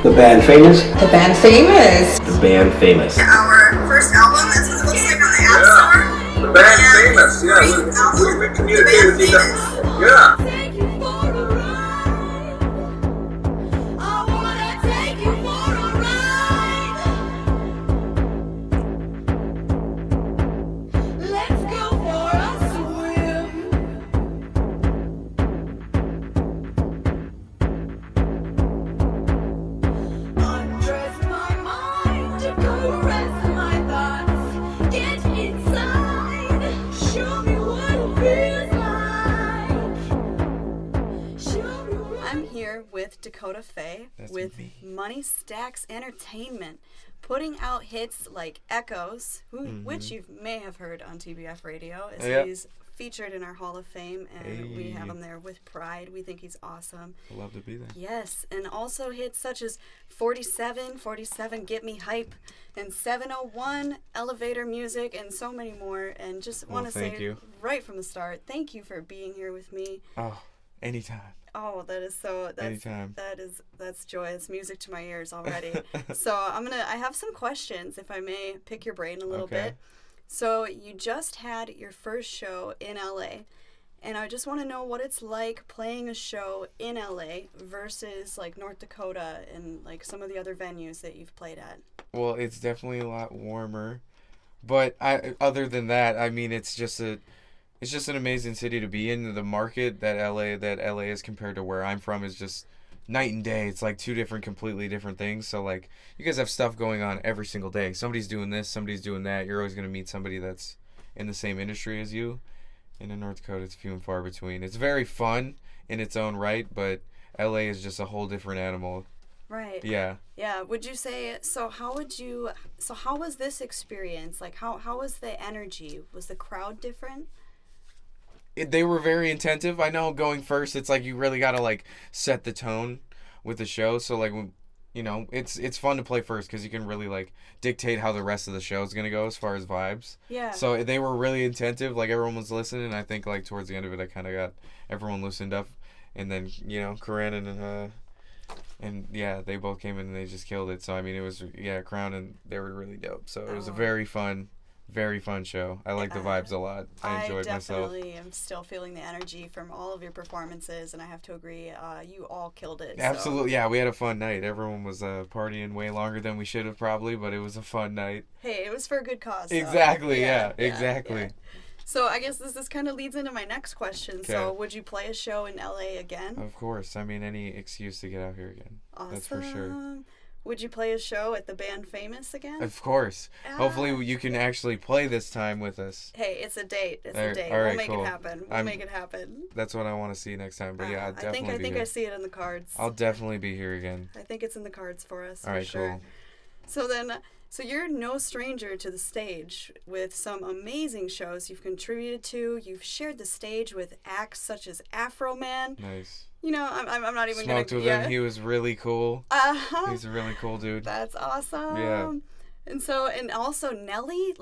The band Famous. The band Famous. The band Famous. Our first album, that's what it looks like on the App Store. The band Famous, yeah. We communicated with each other. Yeah. With Dakotah Faye with Money Stackz Entertainment, putting out hits like Echoes, which you may have heard on TBF Radio, as he's featured in our Hall of Fame, and we have him there with pride. We think he's awesome. I'd love to be there. Yes, and also hits such as 47, Get Me Hype, and 701, Elevator Music, and so many more. And just want to say right from the start, thank you for being here with me. Oh, anytime. Oh, Anytime. That's joy. It's music to my ears already. So I have some questions, if I may pick your brain a little bit. So you just had your first show in LA, and I just want to know what it's like playing a show in LA versus like North Dakota and like some of the other venues that you've played at. Well, it's definitely a lot warmer, but other than that, I mean, it's just an amazing city to be in. The market that LA is compared to where I'm from is just night and day. It's like two completely different things. So like you guys have stuff going on every single day. Somebody's doing this, somebody's doing that. You're always going to meet somebody that's in the same industry as you. And in North Dakota, it's few and far between. It's very fun in its own right, but LA is just a whole different animal. Right. Yeah. Yeah. Would you say how was this experience? Like how was the energy? Was the crowd different? They were very attentive. I know going first, it's like you really got to like set the tone with the show. So like, it's fun to play first because you can really like dictate how the rest of the show is going to go as far as vibes. Yeah. So they were really attentive. Like everyone was listening. I think like towards the end of it, I kind of got everyone loosened up. And then, Korynn and they both came in and they just killed it. So, I mean, it was, Crown, and they were really dope. So it was a very fun show. I like the vibes a lot. I enjoyed myself. I definitely am still feeling the energy from all of your performances, and I have to agree, you all killed it. Absolutely, yeah, we had a fun night. Everyone was partying way longer than we should have probably, but it was a fun night. Hey, it was for a good cause. Exactly, exactly. Yeah. So I guess this kind of leads into my next question. Okay. So would you play a show in LA again? Of course. I mean, any excuse to get out here again. Awesome. That's for sure. Would you play a show at the band Famous again? Of course. Hopefully you can actually play this time with us. Hey, it's a date. It's a date. All right, we'll make it happen. We'll make it happen. That's what I want to see next time. But yeah, I'll definitely I think I see it in the cards. I'll definitely be here again. I think it's in the cards for us. All right, sure. Cool. So you're no stranger to the stage with some amazing shows you've contributed to. You've shared the stage with acts such as Afro Man. Nice. I'm not even smoked with him. He was really cool. He's a really cool dude. That's awesome. Yeah. And also Nelly,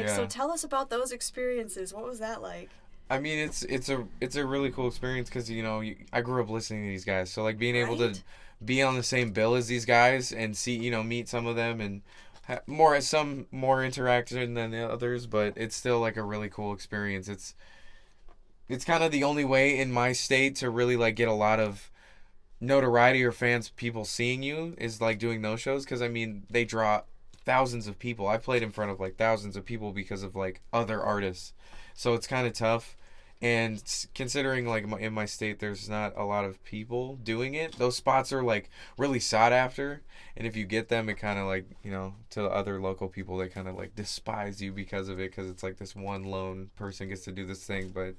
so tell us about those experiences. What was that like? I mean, it's a really cool experience because I grew up listening to these guys, so like being able to be on the same bill as these guys and see meet some of them and some more interaction than the others, but it's still like a really cool experience. It's kind of the only way in my state to really like get a lot of notoriety or people seeing you is like doing those shows, because I mean they draw thousands of people. I played in front of like thousands of people because of like other artists, so it's kind of tough. And considering like in my state there's not a lot of people doing it, those spots are like really sought after, and if you get them, it kind of like to other local people, they kind of like despise you because of it, because it's like this one lone person gets to do this thing. But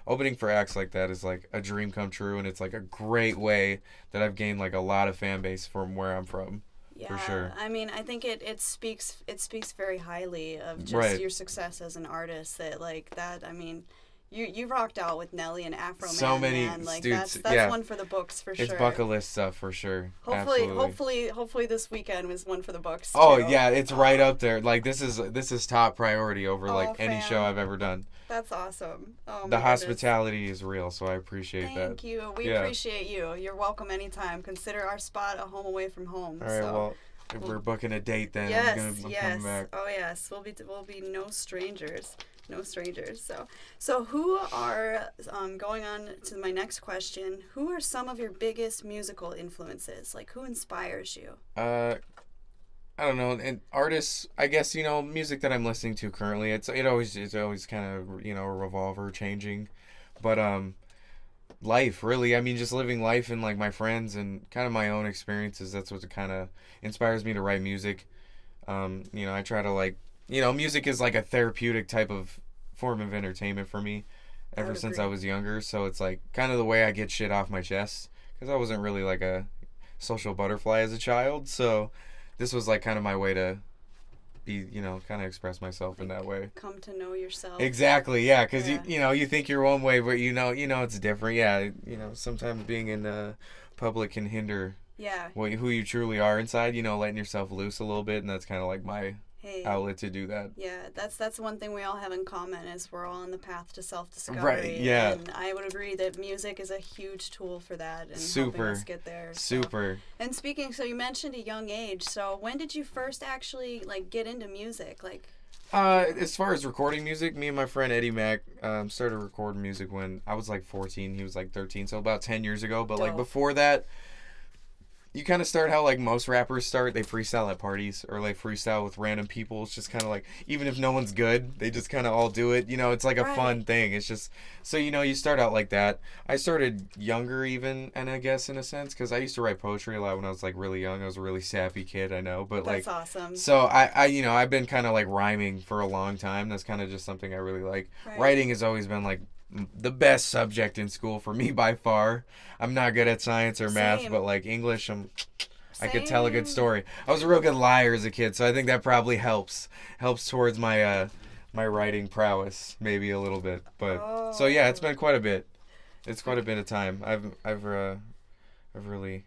opening for acts like that is like a dream come true, and it's like a great way that I've gained like a lot of fan base from where I'm from. Yeah, for sure. I mean, I think it speaks very highly of just your success as an artist. That like that. I mean, you rocked out with Nelly and Afro Man. So many man. Like dudes, that's yeah. one for the books for sure. It's bucket list stuff for sure. Hopefully this weekend was one for the books. Oh too. yeah, it's right up there. Like this is top priority over like any fam. show I've ever done. That's awesome. Oh, The my hospitality is real, so I appreciate that. Thank you. We appreciate you. You're welcome anytime. Consider our spot a home away from home. All right, well, if we're booking a date, then I'm coming back. Oh yes, we'll be no strangers. No strangers. So who are going on to my next question? Who are some of your biggest musical influences? Like who inspires you? I don't know, and artists. I guess music that I'm listening to currently. It's always kind of revolve or changing, but life really. I mean, just living life and like my friends and kind of my own experiences. That's what kind of inspires me to write music. I try to music is like a therapeutic type of form of entertainment for me ever since I was younger. So it's like kind of the way I get shit off my chest because I wasn't really like a social butterfly as a child. So this was like kind of my way to be, kind of express myself in that way. Come to know yourself. Exactly, yeah, because you think you're one way, but it's different. Yeah, sometimes being in public can hinder who you truly are inside. Letting yourself loose a little bit, and that's kind of like my outlet to do that. Yeah, that's one thing we all have in common is we're all on the path to self-discovery. Right, yeah. And I would agree that music is a huge tool for that and Super. helping us get there. Super. And speaking, so you mentioned a young age. So when did you first actually get into music? As far as recording music, me and my friend Eddie Mack started recording music when I was like 14. He was like 13, so about 10 years ago. But like before that, you kind of start how like most rappers start. They freestyle at parties or like freestyle with random people. It's just kind of like, even if no one's good, they just kind of all do it. It's like a fun thing. It's just, so you start out like that. I started younger even, and I guess in a sense, because I used to write poetry a lot when I was like really young. I was a really sappy kid, I know, but that's awesome. So I've been kind of like rhyming for a long time. That's kind of just something I really like. Writing has always been like the best subject in school for me by far. I'm not good at science or math, but like English, I could tell a good story. I was a real good liar as a kid, so I think that probably helps towards my my writing prowess maybe a little bit. But so yeah, it's been quite a bit. It's quite a bit of time. I've really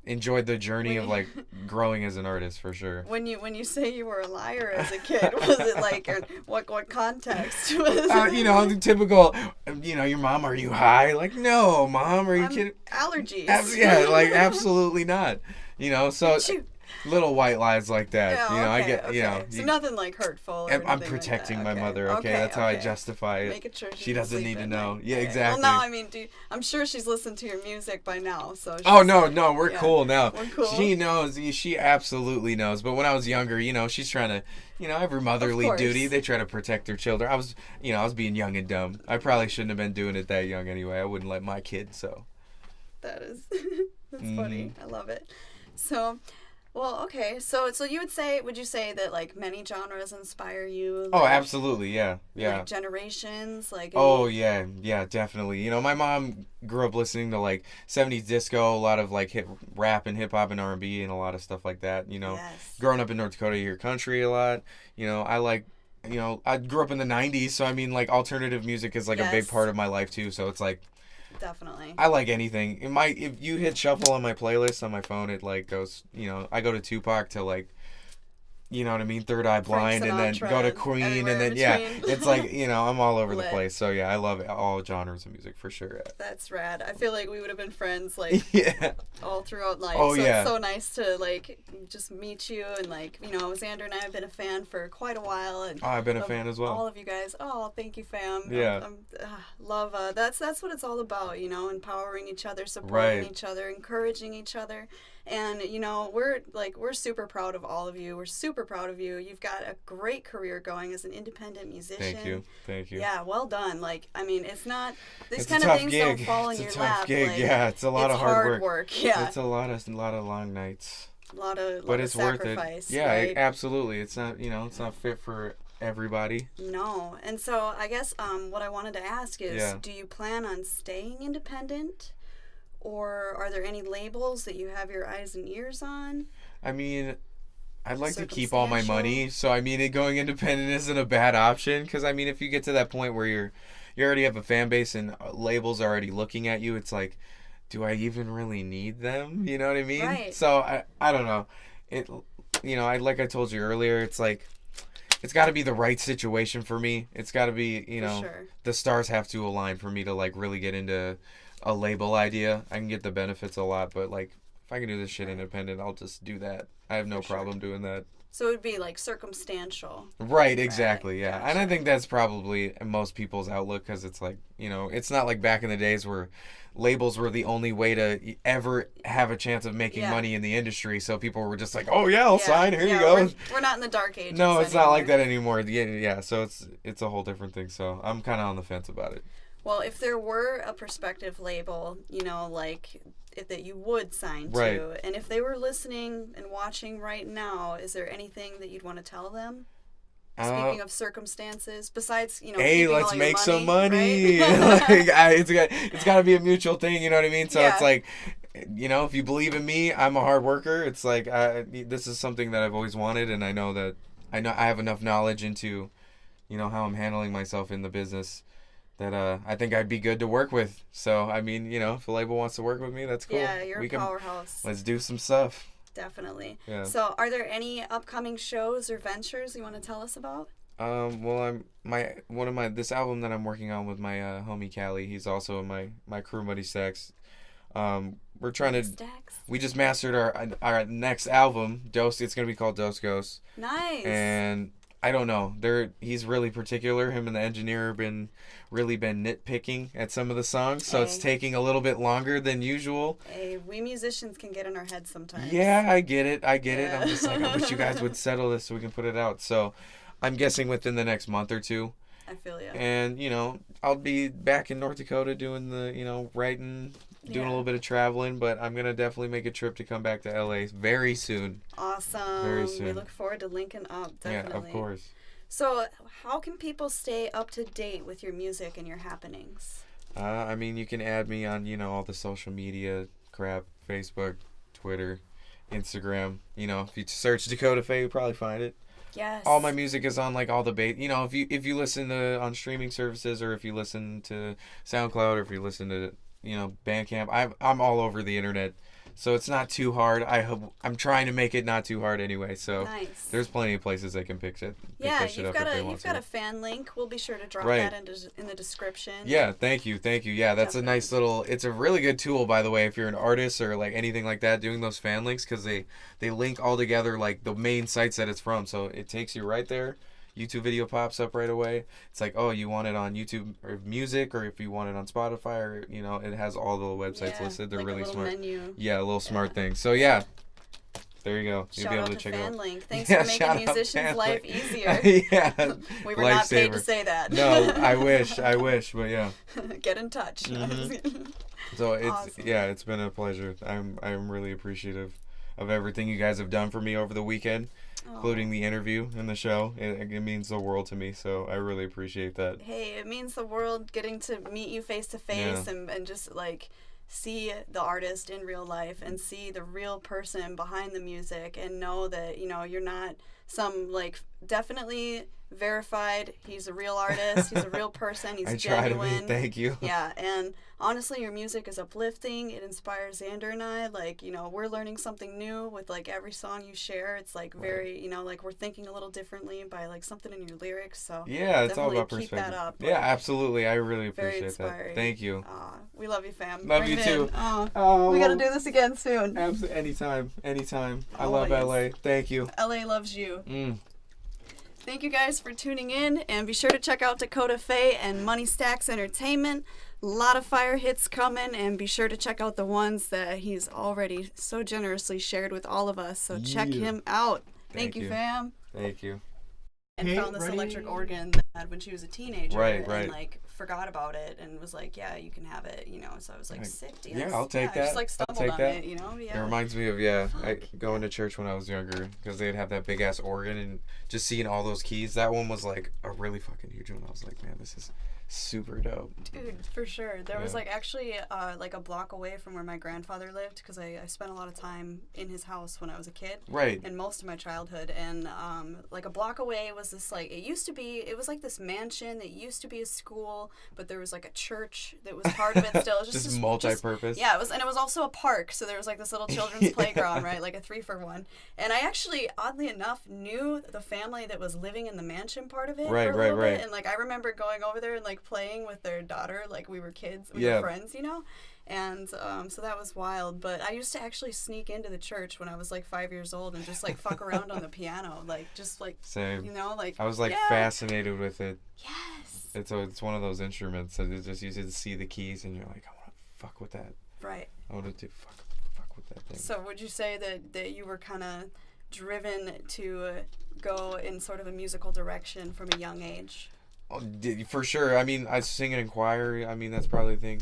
enjoyed the journey of like growing as an artist for sure. When you say you were a liar as a kid, was it like what context was it? The typical, your mom, are you high? Like, no, mom, are you kidding? Allergies. Absolutely not. So little white lies like that. I get, so nothing like hurtful. Or I'm protecting my mother. Okay, that's how I justify it. Making sure she doesn't need to know. Night. Yeah, okay. exactly. Well, no, I mean, I'm sure she's listened to your music by now. So. No, we're cool now. We're cool. She knows. She absolutely knows. But when I was younger, she's trying to, every motherly duty, they try to protect their children. I was being young and dumb. I probably shouldn't have been doing it that young anyway. I wouldn't let my kid. So. That's funny. I love it. So. Well, okay. So would you say that like many genres inspire you? Oh, absolutely. Yeah. Like generations, like. Oh yeah, definitely. My mom grew up listening to like 70s disco, a lot of like rap and hip hop and R&B and a lot of stuff like that. Yes. Growing up in North Dakota, you hear country a lot. I like. I grew up in the 90s, so I mean like alternative music is like a big part of my life too. So it's like. Definitely. I like anything. If you hit shuffle on my playlist on my phone, it like goes. I go to Tupac to like, you know what I mean, Third Eye Blind, and then go to Queen, and then it's like I'm all over the place. So yeah, I love all genres of music for sure. That's rad. I feel like we would have been friends all throughout life. Oh, so yeah. It's so nice to like just meet you and like Xander and I have been a fan for quite a while, and I've been a fan as well. All of you guys. Oh, thank you, fam. Yeah. Love. That's what it's all about. Empowering each other, supporting each other, encouraging each other. And, we're super proud of all of you. We're super proud of you. You've got a great career going as an independent musician. Thank you. Yeah, well done. It's not, these it's kind of things don't fall in your lap. It's a tough gig, yeah. It's a lot of hard work. Yeah. It's a lot of long nights. But it's sacrifice, worth it. Yeah, right? Absolutely. It's not, it's not fit for everybody. No. And so I guess what I wanted to ask is, do you plan on staying independent? Or are there any labels that you have your eyes and ears on? I mean, I'd like to keep all my money. So I mean, going independent isn't a bad option. Because I mean, if you get to that point where you already have a fan base and labels are already looking at you, it's like, do I even really need them? You know what I mean? Right. So I don't know. Like I told you earlier, it's like, it's got to be the right situation for me. It's got to be, sure. The stars have to align for me to like really get into a label idea. I can get the benefits a lot, but like if I can do this shit independent, I'll just do that. I have no problem doing that. So it would be like circumstantial. Right, exactly, yeah. Gotcha. And I think that's probably most people's outlook, because it's like, it's not like back in the days where labels were the only way to ever have a chance of making money in the industry. So people were just like, oh yeah, I'll sign, here you go. We're not in the dark ages. No, it's not like that anymore. Yeah, so it's a whole different thing. So I'm kind of on the fence about it. Well, if there were a prospective label, like that you would sign to, and if they were listening and watching right now, is there anything that you'd want to tell them? Speaking of circumstances, besides, hey, let's make some money. Right? It's got to be a mutual thing, you know what I mean? So it's like, if you believe in me, I'm a hard worker. It's like, this is something that I've always wanted, and I know I have enough knowledge into, how I'm handling myself in the business, that I think I'd be good to work with. So, I mean, if a label wants to work with me, that's cool. Yeah, you're a powerhouse. Let's do some stuff. Definitely. Yeah. So, are there any upcoming shows or ventures you want to tell us about? Well, this album that I'm working on with my homie Callie, he's also in my crew, Money Stackz. We're trying to. Stackz? We just mastered our next album, Dose. It's gonna be called Dose Ghost. Nice. And I don't know. He's really particular. Him and the engineer have been nitpicking at some of the songs, so it's taking a little bit longer than usual. Hey, we musicians can get in our heads sometimes. Yeah, I get it. I'm just like, I wish you guys would settle this so we can put it out. So, I'm guessing within the next month or two. I feel you. And I'll be back in North Dakota doing the writing. Doing a little bit of traveling, but I'm going to definitely make a trip to come back to LA very soon. Awesome. Very soon. We look forward to linking up, definitely. Yeah, of course. So, how can people stay up to date with your music and your happenings? I mean, you can add me on, all the social media crap, Facebook, Twitter, Instagram. If you search Dakotah Faye, you'll probably find it. Yes. All my music is on like all the if you listen to on streaming services, or if you listen to SoundCloud, or if you listen to Bandcamp, I'm all over the internet, so it's not too hard. I'm trying to make it not too hard anyway. So nice. There's plenty of places they can pick it. Yeah, you've got a fan link. We'll be sure to drop that in the description. Yeah, thank you. Yeah, that's definitely a nice little. It's a really good tool, by the way, if you're an artist or like anything like that, doing those fan links, because they link all together like the main sites that it's from. So it takes you right there. YouTube video pops up right away. It's like, oh, you want it on YouTube or music, or if you want it on Spotify, or it has all the websites listed. They're like really a little smart. Menu. Yeah, a little smart thing. So yeah, there you go. You'll be able to check it out. Link. Thanks for making musicians' life easier. Yeah, we were not paid to say that. No, I wish, but yeah. Get in touch. Mm-hmm. So it's awesome. It's been a pleasure. I'm really appreciative of everything you guys have done for me over the weekend. Including the interview and the show. It means the world to me, so I really appreciate that. Hey, it means the world getting to meet you face to face and just like see the artist in real life and see the real person behind the music and know that, you're not some like definitely verified. He's a real artist. He's a real person. He's genuine. Try to be. Thank you. Yeah, and honestly, your music is uplifting. It inspires Xander and I. Like, we're learning something new with like every song you share. It's like very, like we're thinking a little differently by like something in your lyrics. So yeah, it's all about perspective. Keep that up. Yeah, absolutely. I really appreciate that. Thank you. We love you, fam. Love you too. We gotta do this again soon. Anytime. I love LA. Thank you. LA loves you. Thank you guys for tuning in, and be sure to check out Dakotah Faye and Money Stackz Entertainment. A lot of fire hits coming, and be sure to check out the ones that he's already so generously shared with all of us. So check him out. Thank you, fam. Thank you. And found this electric organ that had when she was a teenager, and like forgot about it and was like, yeah, you can have it, So I was like, sick, dude. Yeah, I'll take that. I just like stumbled on it, Yeah. It reminds me of going to church when I was younger, because they'd have that big ass organ, and just seeing all those keys. That one was like a really fucking huge one. I was like, man, this is super dope. Dude, for sure. There was Yeah. like actually like a block away from where my grandfather lived, because I spent a lot of time in his house when I was a kid. Right. And most of my childhood. And like a block away was this like, it was like this mansion that used to be a school, but there was like a church that was part of it still. It was Just this- multi-purpose. Yeah, it was also a park, so there was like this little children's playground, right? Like a 3-for-1. And I actually, oddly enough, knew the family that was living in the mansion part of it Right, for a little right, bit. right. And like I remember going over there and like playing with their daughter, like we were kids, we Yeah. were friends, you know? And so that was wild. But I used to actually sneak into the church when I was like 5 years old and just like fuck around on the piano, like just like, Same. you know, like I was like yeah. fascinated with it. Yes. It's one of those instruments that is just you just see the keys and you're like, I want to fuck with that. Right. I want to do fuck with that thing. So would you say that you were kind of driven to go in sort of a musical direction from a young age? Oh, for sure. I mean, I sing in choir. I mean, that's probably the thing.